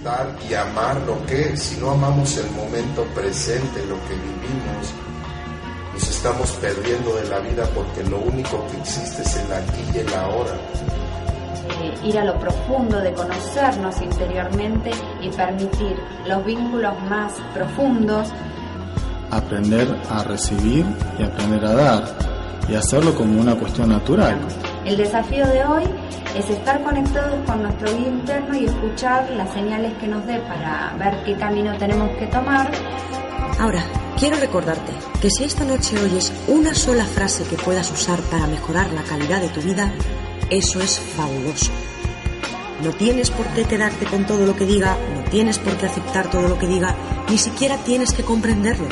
disfrutar y amar lo que es. Si no amamos el momento presente, lo que vivimos, nos estamos perdiendo de la vida, porque lo único que existe es el aquí y el ahora. Ir a lo profundo de conocernos interiormente y permitir los vínculos más profundos. Aprender a recibir y aprender a dar, y hacerlo como una cuestión natural. El desafío de hoy es estar conectados con nuestro guía interno y escuchar las señales que nos dé para ver qué camino tenemos que tomar. Ahora, quiero recordarte que si esta noche oyes una sola frase que puedas usar para mejorar la calidad de tu vida, eso es fabuloso. No tienes por qué quedarte con todo lo que diga, no tienes por qué aceptar todo lo que diga, ni siquiera tienes que comprenderlo.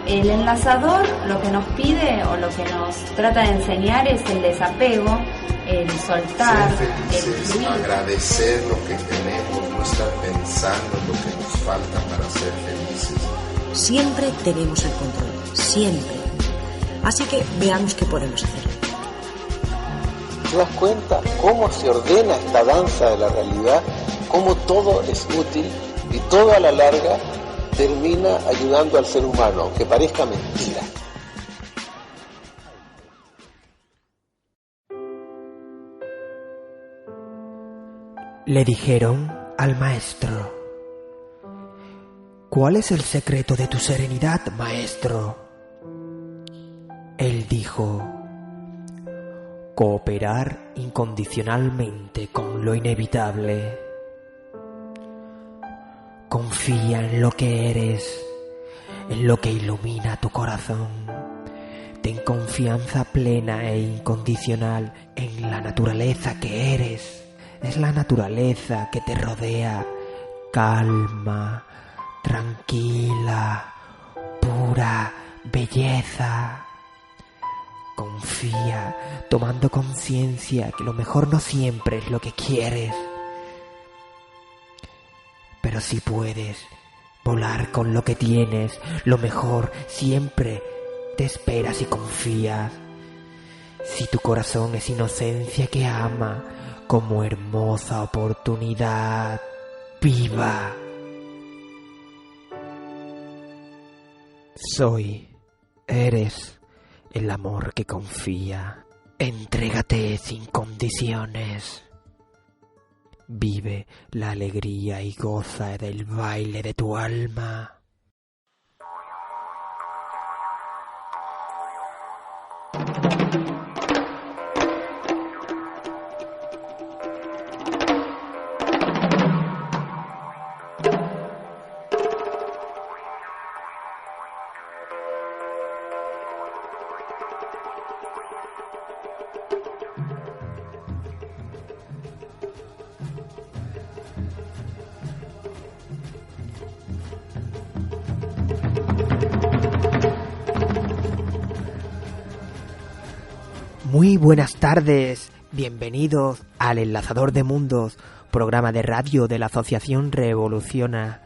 El enlazador lo que nos pide o lo que nos trata de enseñar es el desapego, el soltar, ser felices, el fluir. agradecer lo que tenemos, no estar pensando en lo que nos falta para ser felices. Siempre tenemos el control, siempre. Así que veamos qué podemos hacer. ¿Te das cuenta cómo se ordena esta danza de la realidad? Cómo todo es útil y todo a la larga termina ayudando al ser humano, aunque parezca mentira. Le dijeron al maestro: ¿cuál es el secreto de tu serenidad, maestro? Él dijo: cooperar incondicionalmente con lo inevitable. Confía en lo que eres, en lo que ilumina tu corazón. Ten confianza plena e incondicional en la naturaleza que eres. Es la naturaleza que te rodea, calma, tranquila, pura belleza. Confía, tomando conciencia que lo mejor no siempre es lo que quieres. Pero si puedes volar con lo que tienes, lo mejor siempre te espera si confías. Si tu corazón es inocencia que ama, como hermosa oportunidad, viva. Eres el amor que confía. Entrégate sin condiciones. Vive la alegría y goza del baile de tu alma. Muy buenas tardes, bienvenidos al Enlazador de Mundos, programa de radio de la Asociación Revoluciona.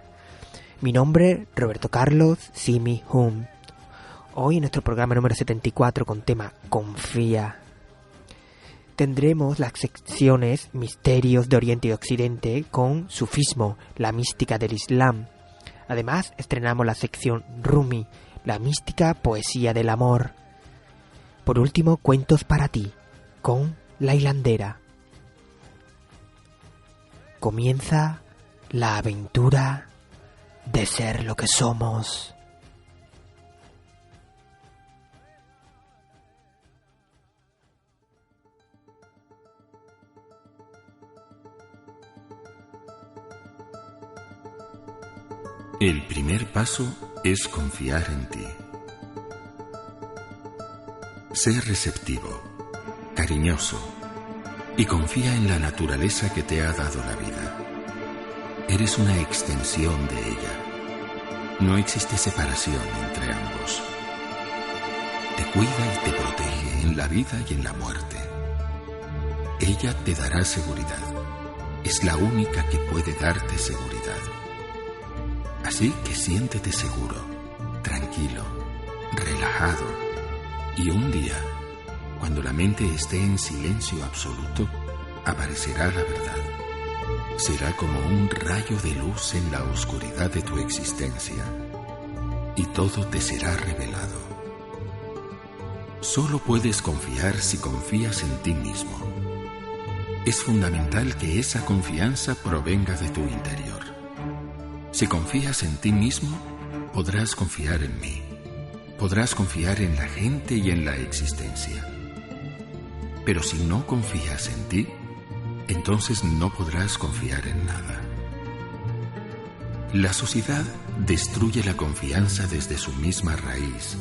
Mi nombre, Roberto Carlos Simi Hum. Hoy en nuestro programa número 74 con tema Confía. Tendremos las secciones Misterios de Oriente y Occidente con Sufismo, la mística del Islam. Además, estrenamos la sección Rumi, la mística poesía del amor. Por último, Cuentos para ti, con La Hilandera. Comienza la aventura de ser lo que somos. El primer paso es confiar en ti. Sé receptivo, cariñoso y confía en la naturaleza que te ha dado la vida. Eres una extensión de ella. No existe separación entre ambos. Te cuida y te protege en la vida y en la muerte. Ella te dará seguridad. Es la única que puede darte seguridad. Así que siéntete seguro, tranquilo, relajado. Y un día, cuando la mente esté en silencio absoluto, aparecerá la verdad. será como un rayo de luz en la oscuridad de tu existencia, y todo te será revelado. Solo puedes confiar si confías en ti mismo. Es fundamental que esa confianza provenga de tu interior. Si confías en ti mismo, podrás confiar en mí. Podrás confiar en la gente y en la existencia. Pero si no confías en ti, entonces no podrás confiar en nada. La sociedad destruye la confianza desde su misma raíz,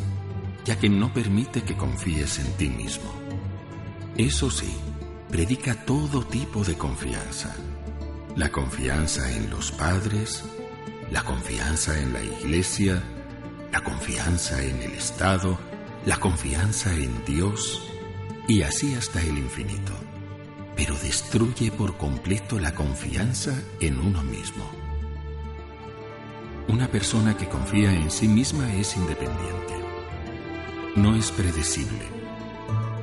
ya que no permite que confíes en ti mismo. Eso sí, predica todo tipo de confianza. La confianza en los padres, la confianza en la iglesia, la confianza en el Estado, la confianza en Dios, y así hasta el infinito. Pero destruye por completo la confianza en uno mismo. Una persona que confía en sí misma es independiente. No es predecible.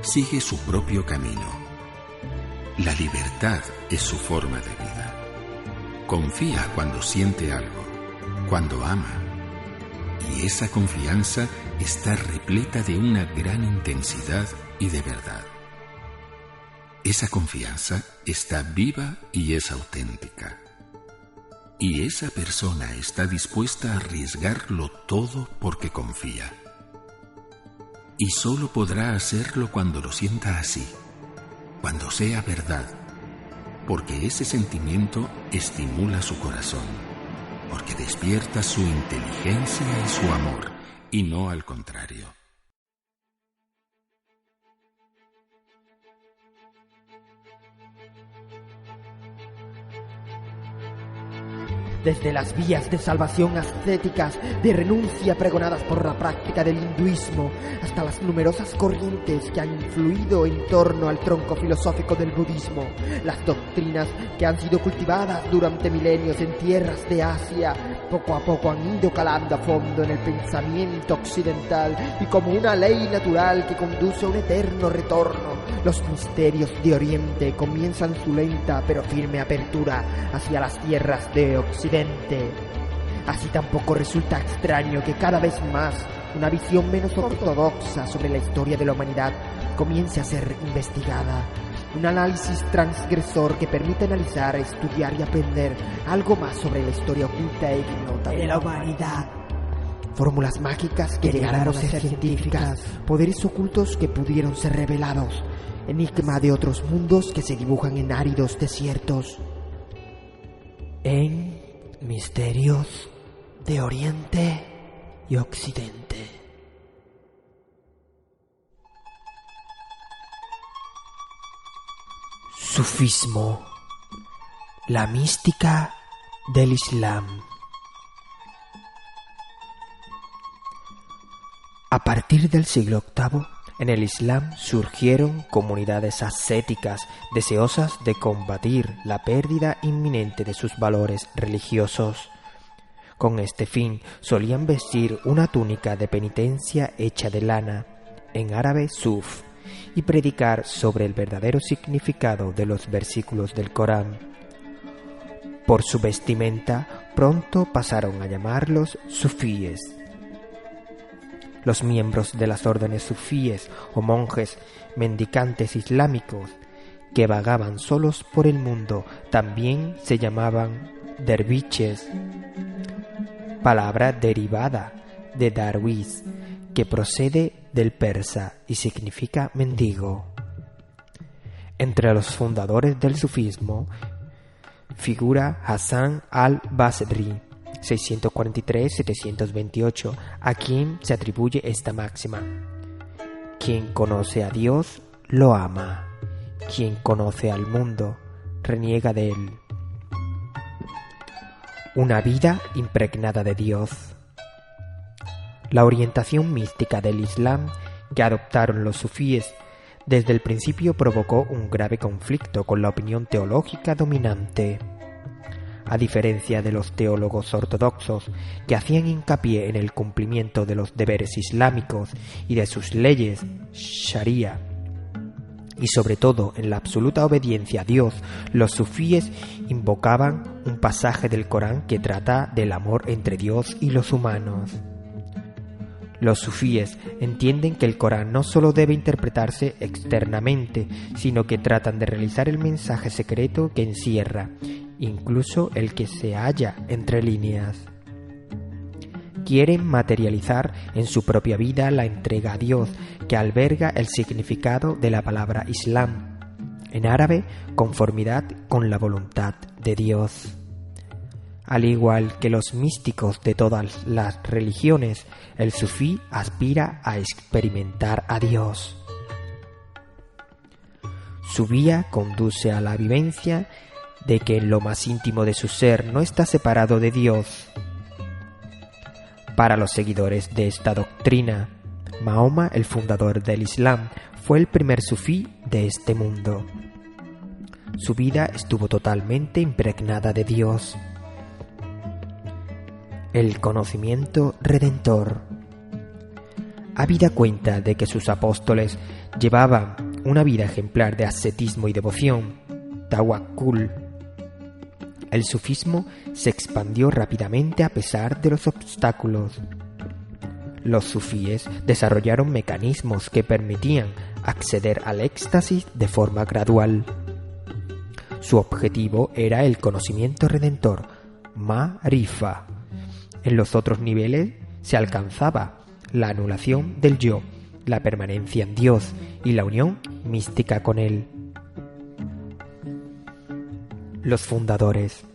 Sigue su propio camino. La libertad es su forma de vida. Confía cuando siente algo, cuando ama. Y esa confianza está repleta de una gran intensidad y de verdad. Esa confianza está viva y es auténtica. Y esa persona está dispuesta a arriesgarlo todo porque confía. Y solo podrá hacerlo cuando lo sienta así, cuando sea verdad, porque ese sentimiento estimula su corazón, porque despierta su inteligencia y su amor, y no al contrario. Desde las vías de salvación ascéticas, de renuncia pregonadas por la práctica del hinduismo, hasta las numerosas corrientes que han influido en torno al tronco filosófico del budismo, las doctrinas que han sido cultivadas durante milenios en tierras de Asia, poco a poco han ido calando a fondo en el pensamiento occidental y como una ley natural que conduce a un eterno retorno, los misterios de Oriente comienzan su lenta pero firme apertura hacia las tierras de Occidente. Así tampoco resulta extraño que cada vez más una visión menos ortodoxa sobre la historia de la humanidad comience a ser investigada. Un análisis transgresor que permite analizar, estudiar y aprender algo más sobre la historia oculta e ignota de la humanidad. Fórmulas mágicas que llegaron a ser científicas, poderes ocultos que pudieron ser revelados, enigma de otros mundos que se dibujan en áridos desiertos. En Misterios de Oriente y Occidente. Sufismo, la mística del Islam. A partir del siglo VIII, en el Islam surgieron comunidades ascéticas deseosas de combatir la pérdida inminente de sus valores religiosos. Con este fin solían vestir una túnica de penitencia hecha de lana, en árabe suf, y predicar sobre el verdadero significado de los versículos del Corán. Por su vestimenta pronto pasaron a llamarlos sufíes. Los miembros de las órdenes sufíes o monjes mendicantes islámicos que vagaban solos por el mundo también se llamaban derviches, palabra derivada de darwish, que procede del persa y significa mendigo. Entre los fundadores del sufismo figura Hassan al-Basri, 643-728, a quien se atribuye esta máxima: quien conoce a Dios lo ama, quien conoce al mundo reniega de él. Una vida impregnada de Dios. La orientación mística del Islam que adoptaron los sufíes desde el principio provocó un grave conflicto con la opinión teológica dominante. A diferencia de los teólogos ortodoxos, que hacían hincapié en el cumplimiento de los deberes islámicos y de sus leyes sharia, y sobre todo en la absoluta obediencia a Dios, los sufíes invocaban un pasaje del Corán que trata del amor entre Dios y los humanos. Los sufíes entienden que el Corán no solo debe interpretarse externamente, sino que tratan de realizar el mensaje secreto que encierra, incluso el que se halla entre líneas. Quieren materializar en su propia vida la entrega a Dios, que alberga el significado de la palabra Islam, en árabe, conformidad con la voluntad de Dios. Al igual que los místicos de todas las religiones, el sufí aspira a experimentar a Dios. Su vía conduce a la vivencia de que en lo más íntimo de su ser no está separado de Dios. Para los seguidores de esta doctrina, Mahoma, el fundador del Islam, fue el primer sufí de este mundo. Su vida estuvo totalmente impregnada de Dios. El conocimiento redentor. Habida cuenta de que sus apóstoles llevaban una vida ejemplar de ascetismo y devoción, tawakkul, el sufismo se expandió rápidamente a pesar de los obstáculos. Los sufíes desarrollaron mecanismos que permitían acceder al éxtasis de forma gradual. Su objetivo era el conocimiento redentor, ma'rifa. En los otros niveles se alcanzaba la anulación del yo, la permanencia en Dios y la unión mística con Él. Los fundadores.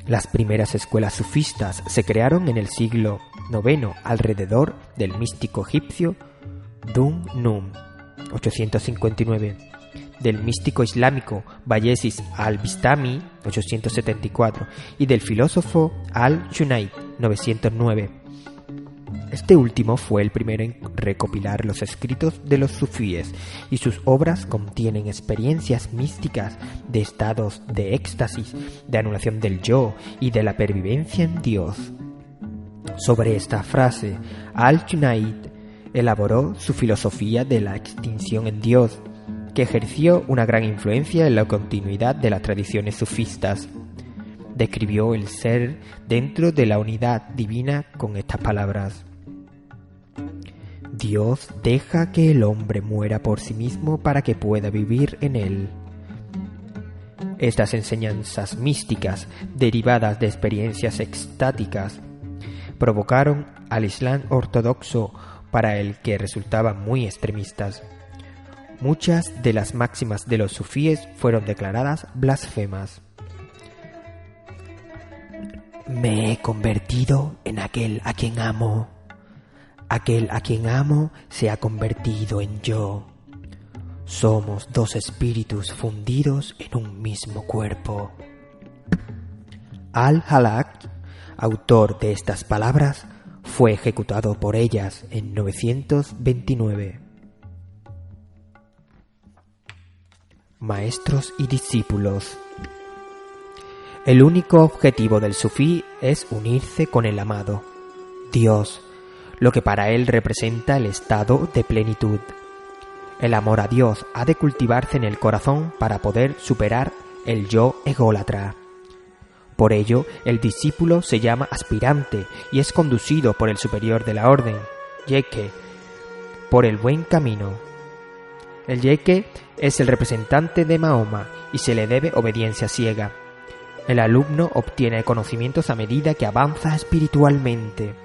Las primeras escuelas sufistas se crearon en el siglo IX alrededor del místico egipcio Dun Nun, 859, del místico islámico Bayezid al-Bistami, 874, y del filósofo al-Junayd, 909. Este último fue el primero en recopilar los escritos de los sufíes, y sus obras contienen experiencias místicas de estados de éxtasis, de anulación del yo y de la pervivencia en Dios. Sobre esta frase, al-Junayd elaboró su filosofía de la extinción en Dios, que ejerció una gran influencia en la continuidad de las tradiciones sufistas. Describió el ser dentro de la unidad divina con estas palabras: Dios deja que el hombre muera por sí mismo para que pueda vivir en él. Estas enseñanzas místicas, derivadas de experiencias extáticas, provocaron al Islam ortodoxo, para el que resultaban muy extremistas. Muchas de las máximas de los sufíes fueron declaradas blasfemas. Me he convertido en aquel a quien amo. Aquel a quien amo se ha convertido en yo. Somos dos espíritus fundidos en un mismo cuerpo. Al-Halak, autor de estas palabras, fue ejecutado por ellas en 929. Maestros y discípulos. El único objetivo del sufí es unirse con el amado, Dios, lo que para él representa el estado de plenitud. El amor a Dios ha de cultivarse en el corazón para poder superar el yo ególatra. Por ello, el discípulo se llama aspirante y es conducido por el superior de la orden, yeque, por el buen camino. El yeque es el representante de Mahoma y se le debe obediencia ciega. El alumno obtiene conocimientos a medida que avanza espiritualmente,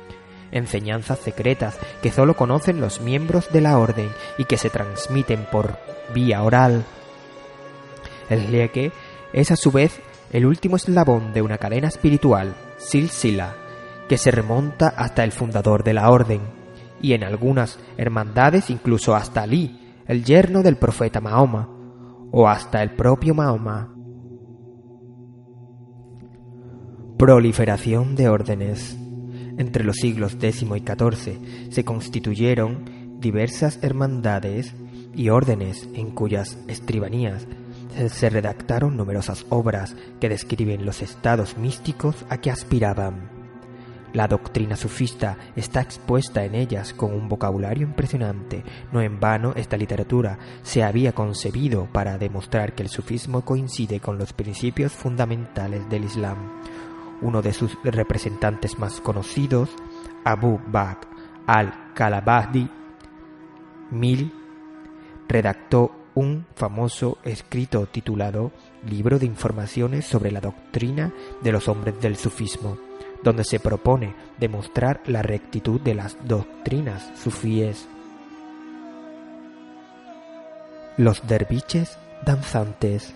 enseñanzas secretas que solo conocen los miembros de la orden y que se transmiten por vía oral. El yeque es a su vez el último eslabón de una cadena espiritual, silsila, que se remonta hasta el fundador de la orden, y en algunas hermandades incluso hasta Ali, el yerno del profeta Mahoma, o hasta el propio Mahoma. Proliferación de órdenes. Entre los siglos X y XIV se constituyeron diversas hermandades y órdenes en cuyas escribanías se redactaron numerosas obras que describen los estados místicos a que aspiraban. La doctrina sufista está expuesta en ellas con un vocabulario impresionante. No en vano esta literatura se había concebido para demostrar que el sufismo coincide con los principios fundamentales del Islam. Uno de sus representantes más conocidos, Abu Bakr al-Kalabahdi, redactó un famoso escrito titulado Libro de Informaciones sobre la Doctrina de los Hombres del Sufismo, donde se propone demostrar la rectitud de las doctrinas sufíes. Los derviches danzantes.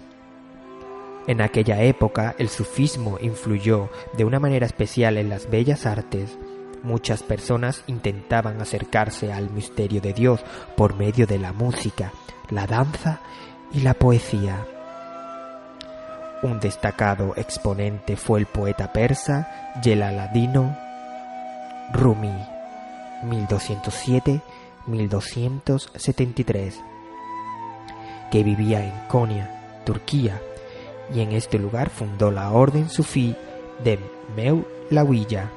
En aquella época el sufismo influyó de una manera especial en las bellas artes. Muchas personas intentaban acercarse al misterio de Dios por medio de la música, la danza y la poesía. Un destacado exponente fue el poeta persa Jalaluddin Rumi, 1207-1273, que vivía en Konya, Turquía, y en este lugar fundó la orden sufí de Mevlaviya.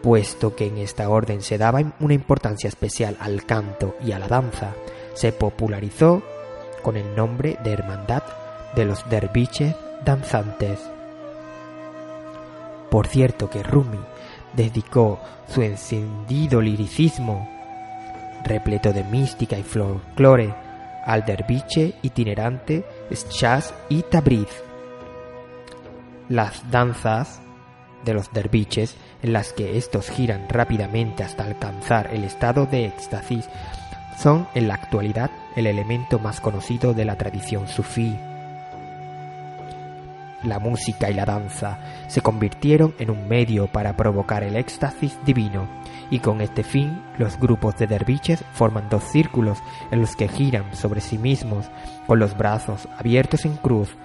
Puesto que en esta orden se daba una importancia especial al canto y a la danza, se popularizó con el nombre de Hermandad de los Derviches Danzantes. Por cierto que Rumi dedicó su encendido liricismo, repleto de mística y folclore, al derviche itinerante Shaz y Tabriz. Las danzas de los derviches, en las que estos giran rápidamente hasta alcanzar el estado de éxtasis, son en la actualidad el elemento más conocido de la tradición sufí. La música y la danza se convirtieron en un medio para provocar el éxtasis divino, y con este fin los grupos de derviches forman dos círculos en los que giran sobre sí mismos con los brazos abiertos en cruz,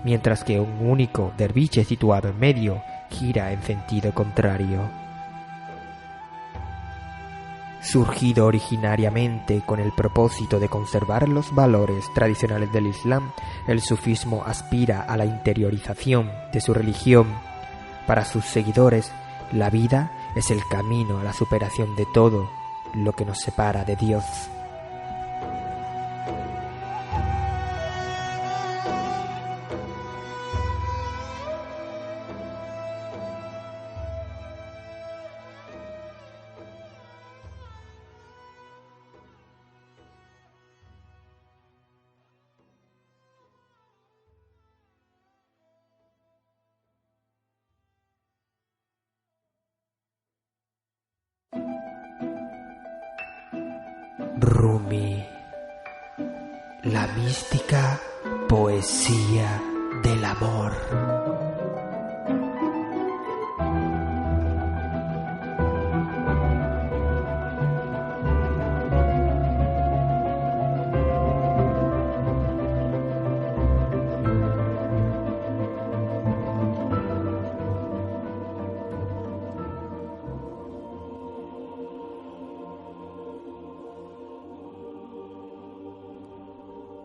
mientras que un único derviche situado en medio gira en sentido contrario. Surgido originariamente con el propósito de conservar los valores tradicionales del Islam, el sufismo aspira a la interiorización de su religión. Para sus seguidores, la vida es el camino a la superación de todo lo que nos separa de Dios. Rumi, la mística poesía del amor.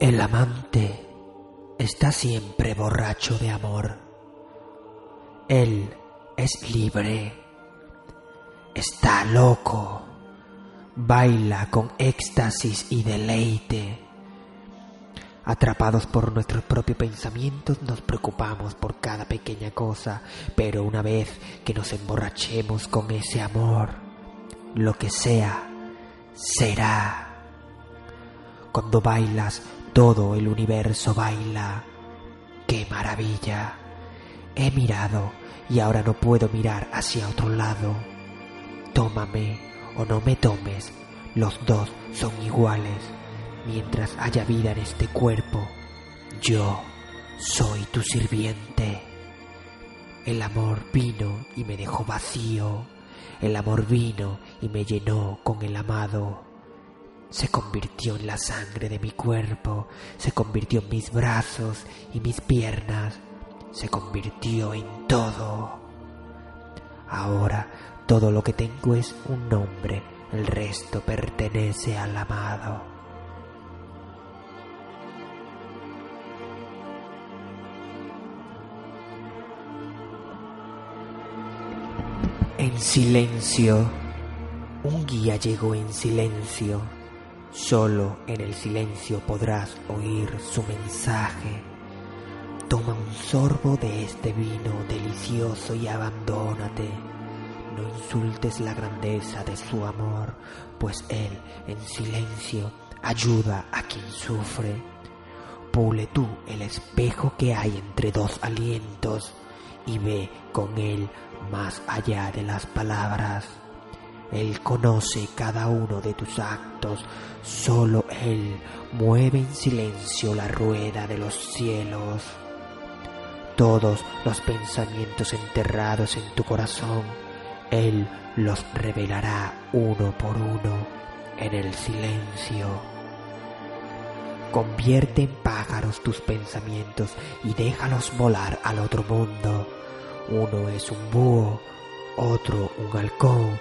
El amante está siempre borracho de amor. Él es libre, está loco, baila con éxtasis y deleite. Atrapados por nuestros propios pensamientos nos preocupamos por cada pequeña cosa, pero una vez que nos emborrachemos con ese amor, lo que sea, será. Cuando bailas, todo el universo baila. ¡Qué maravilla! He mirado y ahora no puedo mirar hacia otro lado. Tómame o no me tomes, los dos son iguales. Mientras haya vida en este cuerpo, yo soy tu sirviente. El amor vino y me dejó vacío. El amor vino y me llenó con el amado. Se convirtió en la sangre de mi cuerpo, se convirtió en mis brazos y mis piernas, se convirtió en todo. Ahora todo lo que tengo es un nombre, el resto pertenece al amado. En silencio. Un guía llegó en silencio. Solo en el silencio podrás oír su mensaje. Toma un sorbo de este vino delicioso y abandónate. No insultes la grandeza de su amor, pues él en silencio ayuda a quien sufre. Pule tú el espejo que hay entre dos alientos y ve con él más allá de las palabras. Él conoce cada uno de tus actos, solo Él mueve en silencio la rueda de los cielos. Todos los pensamientos enterrados en tu corazón, Él los revelará uno por uno en el silencio. Convierte en pájaros tus pensamientos y déjalos volar al otro mundo. Uno es un búho, otro un halcón,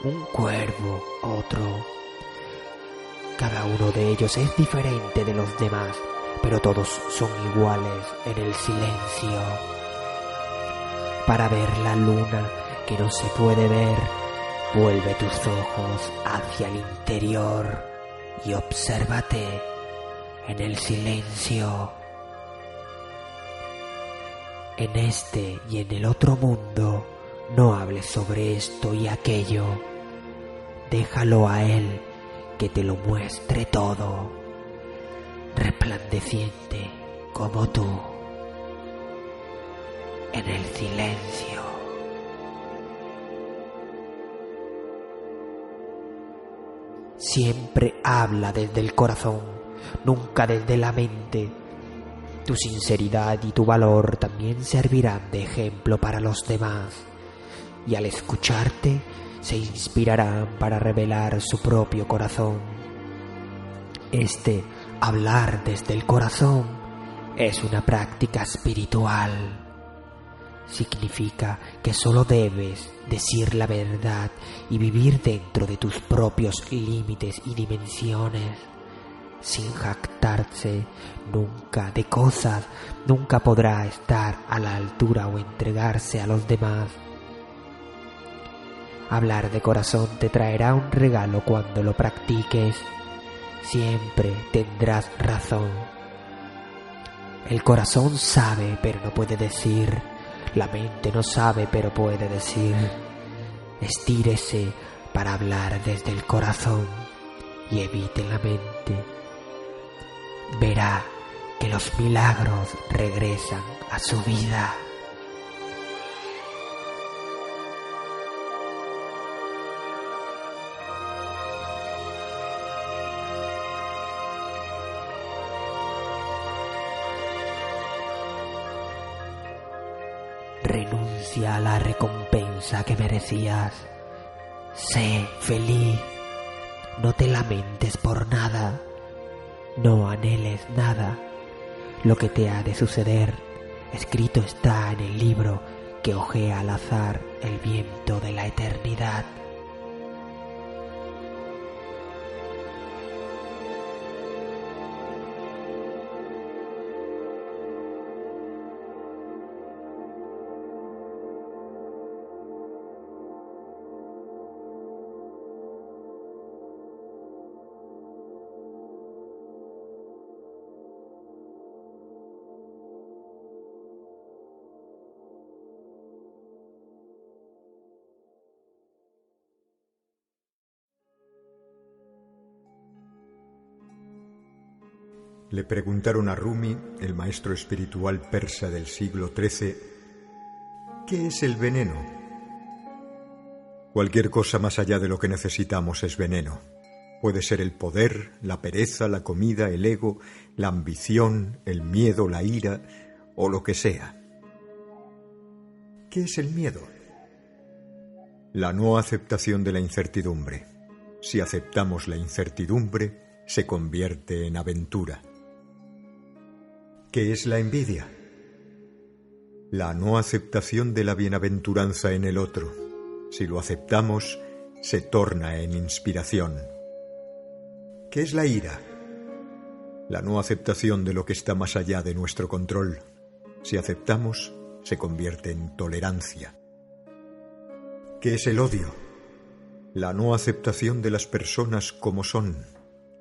un cuervo, otro. Cada uno de ellos es diferente de los demás, pero todos son iguales en el silencio. Para ver la luna que no se puede ver, vuelve tus ojos hacia el interior y obsérvate en el silencio. En este y en el otro mundo, no hables sobre esto y aquello. Déjalo a Él que te lo muestre todo, resplandeciente como tú, en el silencio. Siempre habla desde el corazón, nunca desde la mente. Tu sinceridad y tu valor también servirán de ejemplo para los demás, y al escucharte se inspirarán para revelar su propio corazón. Este hablar desde el corazón es una práctica espiritual. Significa que solo debes decir la verdad y vivir dentro de tus propios límites y dimensiones, sin jactarse nunca de cosas. Nunca podrá estar a la altura o entregarse a los demás. Hablar de corazón te traerá un regalo cuando lo practiques. Siempre tendrás razón. El corazón sabe, pero no puede decir. La mente no sabe, pero puede decir. Estírese para hablar desde el corazón y evite la mente. Verá que los milagros regresan a su vida. Renuncia a la recompensa que merecías. Sé feliz. No te lamentes por nada. No anheles nada. Lo que te ha de suceder, escrito está en el libro que hojea al azar el viento de la eternidad. Le preguntaron a Rumi, el maestro espiritual persa del siglo XIII, ¿qué es el veneno? Cualquier cosa más allá de lo que necesitamos es veneno. Puede ser el poder, la pereza, la comida, el ego, la ambición, el miedo, la ira o lo que sea. ¿Qué es el miedo? La no aceptación de la incertidumbre. Si aceptamos la incertidumbre, se convierte en aventura. ¿Qué es la envidia? La no aceptación de la bienaventuranza en el otro. Si lo aceptamos, se torna en inspiración. ¿Qué es la ira? La no aceptación de lo que está más allá de nuestro control. Si aceptamos, se convierte en tolerancia. ¿Qué es el odio? La no aceptación de las personas como son.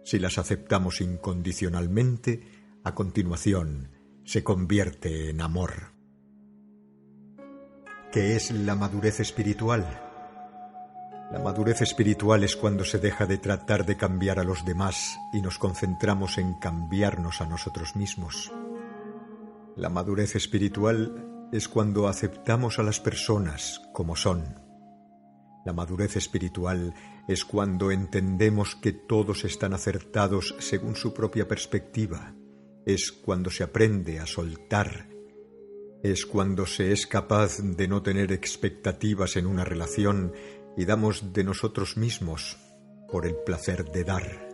Si las aceptamos incondicionalmente, a continuación se convierte en amor. ¿Qué es la madurez espiritual? La madurez espiritual es cuando se deja de tratar de cambiar a los demás y nos concentramos en cambiarnos a nosotros mismos. La madurez espiritual es cuando aceptamos a las personas como son. La madurez espiritual es cuando entendemos que todos están acertados según su propia perspectiva. Es cuando se aprende a soltar. Es cuando se es capaz de no tener expectativas en una relación y damos de nosotros mismos por el placer de dar.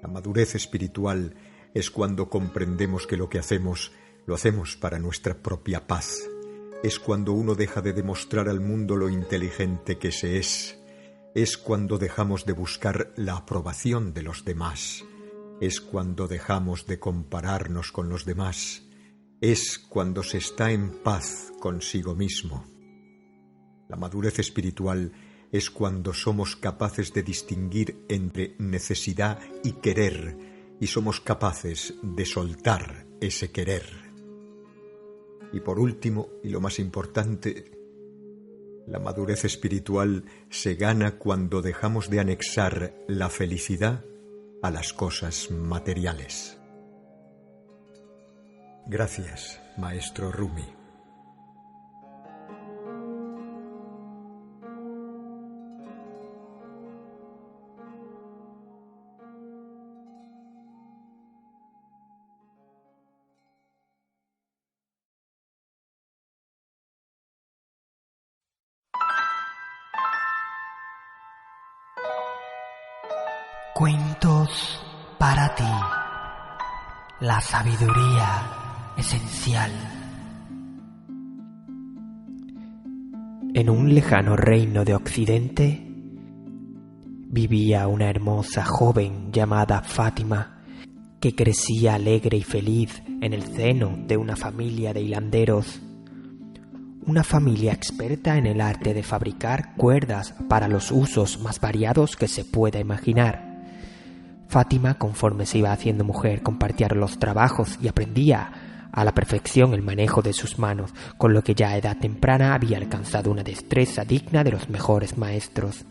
La madurez espiritual es cuando comprendemos que lo que hacemos, lo hacemos para nuestra propia paz. Es cuando uno deja de demostrar al mundo lo inteligente que se es. Es cuando dejamos de buscar la aprobación de los demás. Es cuando dejamos de compararnos con los demás. Es cuando se está en paz consigo mismo. La madurez espiritual es cuando somos capaces de distinguir entre necesidad y querer, y somos capaces de soltar ese querer. Y por último, y lo más importante, la madurez espiritual se gana cuando dejamos de anexar la felicidad a las cosas materiales. Gracias, maestro Rumi. Cuentos para ti. La sabiduría esencial. En un lejano reino de Occidente vivía una hermosa joven llamada Fátima, que crecía alegre y feliz en el seno de una familia de hilanderos. Una familia experta en el arte de fabricar cuerdas para los usos más variados que se pueda imaginar. Fátima, conforme se iba haciendo mujer, compartía los trabajos y aprendía a la perfección el manejo de sus manos, con lo que ya a edad temprana había alcanzado una destreza digna de los mejores maestros.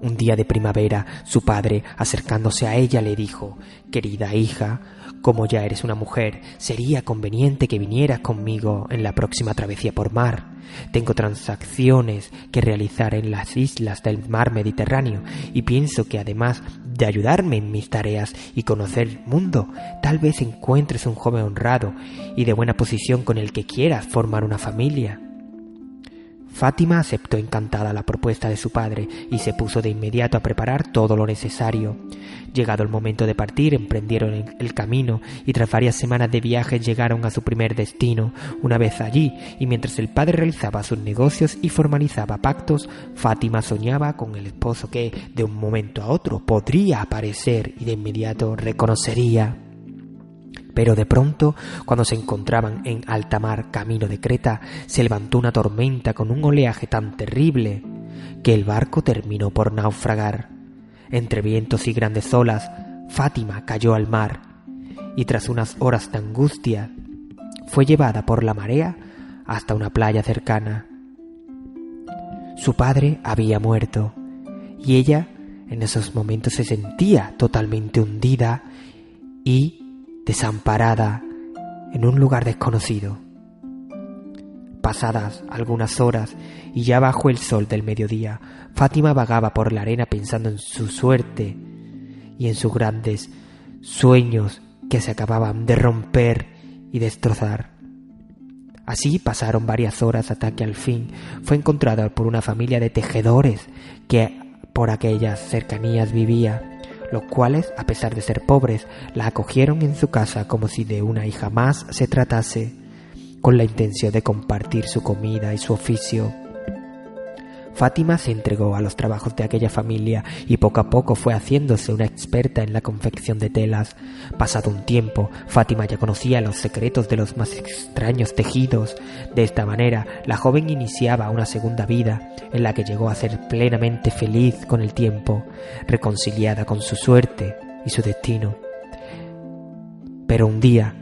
Un día de primavera, su padre, acercándose a ella, le dijo: «Querida hija, como ya eres una mujer, sería conveniente que vinieras conmigo en la próxima travesía por mar. Tengo transacciones que realizar en las islas del mar Mediterráneo y pienso que además de ayudarme en mis tareas y conocer el mundo, tal vez encuentres un joven honrado y de buena posición con el que quieras formar una familia». Fátima aceptó encantada la propuesta de su padre y se puso de inmediato a preparar todo lo necesario. Llegado el momento de partir, emprendieron el camino y tras varias semanas de viaje llegaron a su primer destino. Una vez allí, y mientras el padre realizaba sus negocios y formalizaba pactos, Fátima soñaba con el esposo que, de un momento a otro, podría aparecer y de inmediato reconocería. Pero de pronto, cuando se encontraban en alta mar camino de Creta, se levantó una tormenta con un oleaje tan terrible que el barco terminó por naufragar. Entre vientos y grandes olas, Fátima cayó al mar y tras unas horas de angustia fue llevada por la marea hasta una playa cercana. Su padre había muerto y ella en esos momentos se sentía totalmente hundida y desamparada en un lugar desconocido. Pasadas algunas horas y ya bajo el sol del mediodía, Fátima vagaba por la arena pensando en su suerte y en sus grandes sueños que se acababan de romper y destrozar. Así pasaron varias horas hasta que al fin fue encontrada por una familia de tejedores que por aquellas cercanías vivía, los cuales, a pesar de ser pobres, la acogieron en su casa como si de una hija más se tratase, con la intención de compartir su comida y su oficio. Fátima se entregó a los trabajos de aquella familia y poco a poco fue haciéndose una experta en la confección de telas. Pasado un tiempo, Fátima ya conocía los secretos de los más extraños tejidos. De esta manera, la joven iniciaba una segunda vida, en la que llegó a ser plenamente feliz con el tiempo, reconciliada con su suerte y su destino. Pero un día,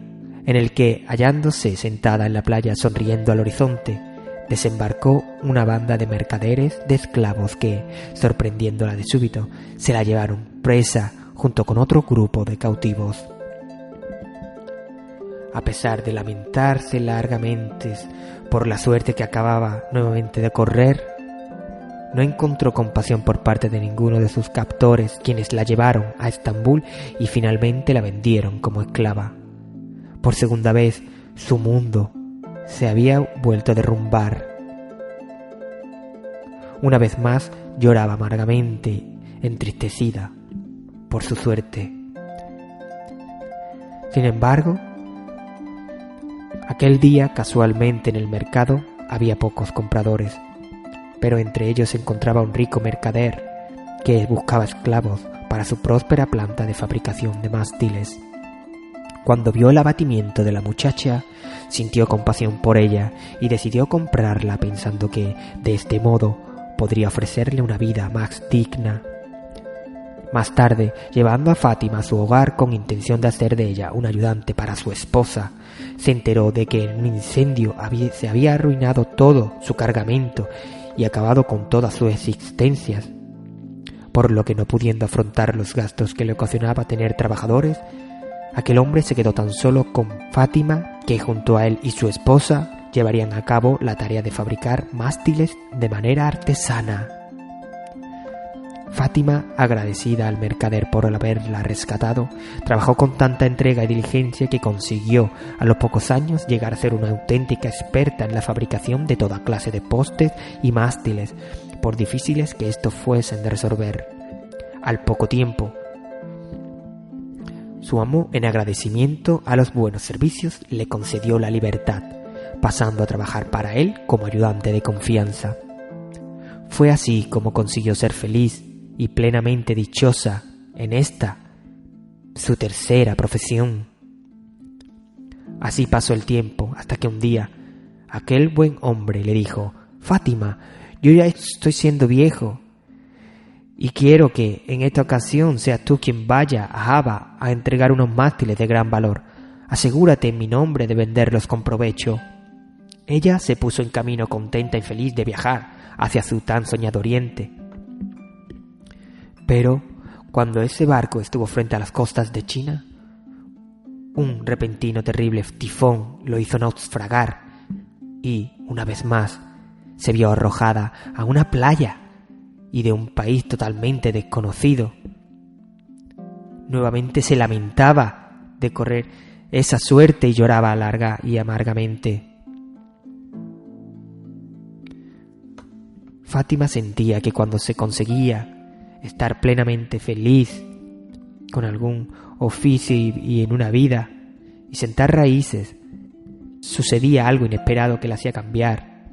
en el que, hallándose sentada en la playa sonriendo al horizonte, desembarcó una banda de mercaderes de esclavos que, sorprendiéndola de súbito, se la llevaron presa junto con otro grupo de cautivos. A pesar de lamentarse largamente por la suerte que acababa nuevamente de correr, no encontró compasión por parte de ninguno de sus captores, quienes la llevaron a Estambul y finalmente la vendieron como esclava. Por segunda vez, su mundo se había vuelto a derrumbar. Una vez más lloraba amargamente, entristecida por su suerte. Sin embargo, aquel día casualmente en el mercado había pocos compradores, pero entre ellos se encontraba un rico mercader que buscaba esclavos para su próspera planta de fabricación de mástiles. Cuando vio el abatimiento de la muchacha, sintió compasión por ella y decidió comprarla pensando que, de este modo, podría ofrecerle una vida más digna. Más tarde, llevando a Fátima a su hogar con intención de hacer de ella un ayudante para su esposa, se enteró de que en un incendio se había arruinado todo su cargamento y acabado con todas sus existencias, por lo que no pudiendo afrontar los gastos que le ocasionaba tener trabajadores, aquel hombre se quedó tan solo con Fátima, que junto a él y su esposa llevarían a cabo la tarea de fabricar mástiles de manera artesana. Fátima, agradecida al mercader por haberla rescatado, trabajó con tanta entrega y diligencia que consiguió a los pocos años llegar a ser una auténtica experta en la fabricación de toda clase de postes y mástiles, por difíciles que estos fuesen de resolver. Al poco tiempo, su amo, en agradecimiento a los buenos servicios, le concedió la libertad, pasando a trabajar para él como ayudante de confianza. Fue así como consiguió ser feliz y plenamente dichosa en esta, su tercera profesión. Así pasó el tiempo hasta que un día aquel buen hombre le dijo: «Fátima, yo ya estoy siendo viejo y quiero que en esta ocasión seas tú quien vaya a Java a entregar unos mástiles de gran valor. Asegúrate en mi nombre de venderlos con provecho». Ella se puso en camino contenta y feliz de viajar hacia su tan soñado oriente. Pero cuando ese barco estuvo frente a las costas de China, un repentino terrible tifón lo hizo naufragar y, una vez más, se vio arrojada a una playa y de un país totalmente desconocido. Nuevamente se lamentaba de correr esa suerte y lloraba larga y amargamente. Fátima sentía que cuando se conseguía estar plenamente feliz con algún oficio y en una vida y sentar raíces, sucedía algo inesperado que la hacía cambiar.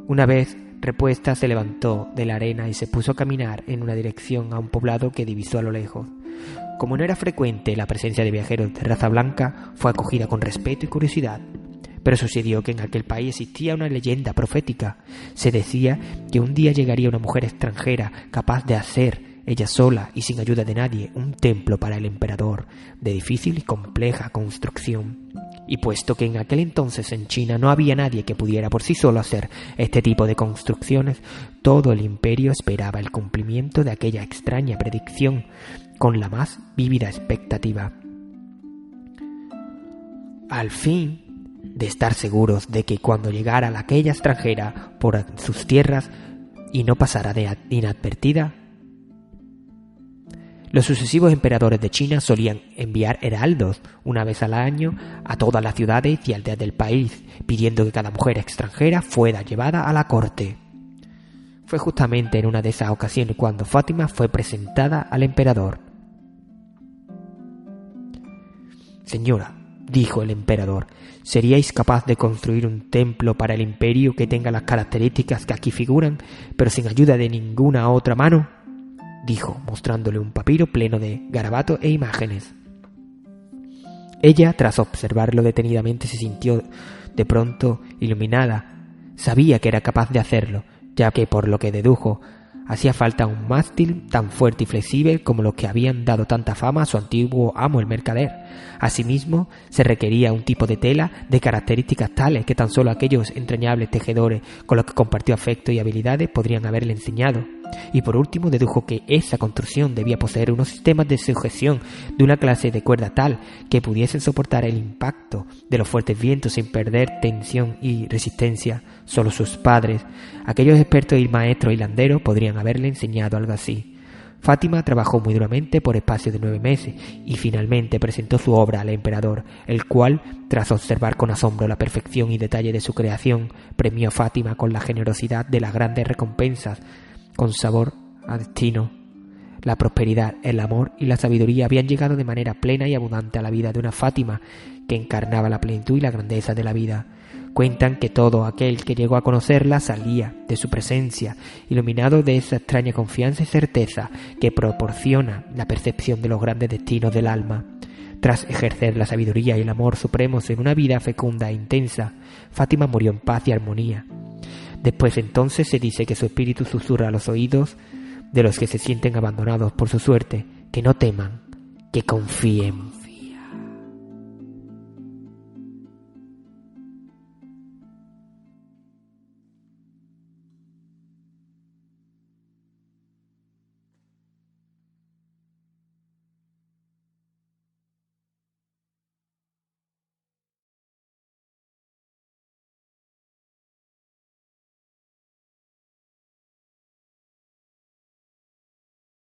Una vez repuesta, se levantó de la arena y se puso a caminar en una dirección a un poblado que divisó a lo lejos. Como no era frecuente la presencia de viajeros de raza blanca, fue acogida con respeto y curiosidad. Pero sucedió que en aquel país existía una leyenda profética. Se decía que un día llegaría una mujer extranjera capaz de hacer, ella sola y sin ayuda de nadie, un templo para el emperador, de difícil y compleja construcción. Y puesto que en aquel entonces en China no había nadie que pudiera por sí solo hacer este tipo de construcciones, todo el imperio esperaba el cumplimiento de aquella extraña predicción con la más vívida expectativa. Al fin de estar seguros de que cuando llegara aquella extranjera por sus tierras y no pasara de inadvertida, los sucesivos emperadores de China solían enviar heraldos una vez al año a todas las ciudades y aldeas del país, pidiendo que cada mujer extranjera fuera llevada a la corte. Fue justamente en una de esas ocasiones cuando Fátima fue presentada al emperador. «Señora», dijo el emperador, ¿seríais capaz de construir un templo para el imperio que tenga las características que aquí figuran, pero sin ayuda de ninguna otra mano? Dijo, mostrándole un papiro pleno de garabatos e imágenes. Ella, tras observarlo detenidamente, se sintió de pronto iluminada. Sabía que era capaz de hacerlo, ya que, por lo que dedujo, hacía falta un mástil tan fuerte y flexible como los que habían dado tanta fama a su antiguo amo, el mercader. Asimismo, se requería un tipo de tela de características tales que tan solo aquellos entrañables tejedores con los que compartió afecto y habilidades podrían haberle enseñado. Y por último, dedujo que esa construcción debía poseer unos sistemas de sujeción de una clase de cuerda tal que pudiesen soportar el impacto de los fuertes vientos sin perder tensión y resistencia. Solo sus padres, aquellos expertos y maestros hilanderos, podrían haberle enseñado algo así. Fátima trabajó muy duramente por espacio de 9 meses y finalmente presentó su obra al emperador, el cual, tras observar con asombro la perfección y detalle de su creación, premió a Fátima con la generosidad de las grandes recompensas, con sabor a destino. La prosperidad, el amor y la sabiduría habían llegado de manera plena y abundante a la vida de una Fátima que encarnaba la plenitud y la grandeza de la vida. Cuentan que todo aquel que llegó a conocerla salía de su presencia, iluminado de esa extraña confianza y certeza que proporciona la percepción de los grandes destinos del alma. Tras ejercer la sabiduría y el amor supremos en una vida fecunda e intensa, Fátima murió en paz y armonía. Después entonces se dice que su espíritu susurra a los oídos de los que se sienten abandonados por su suerte, que no teman, que confíen.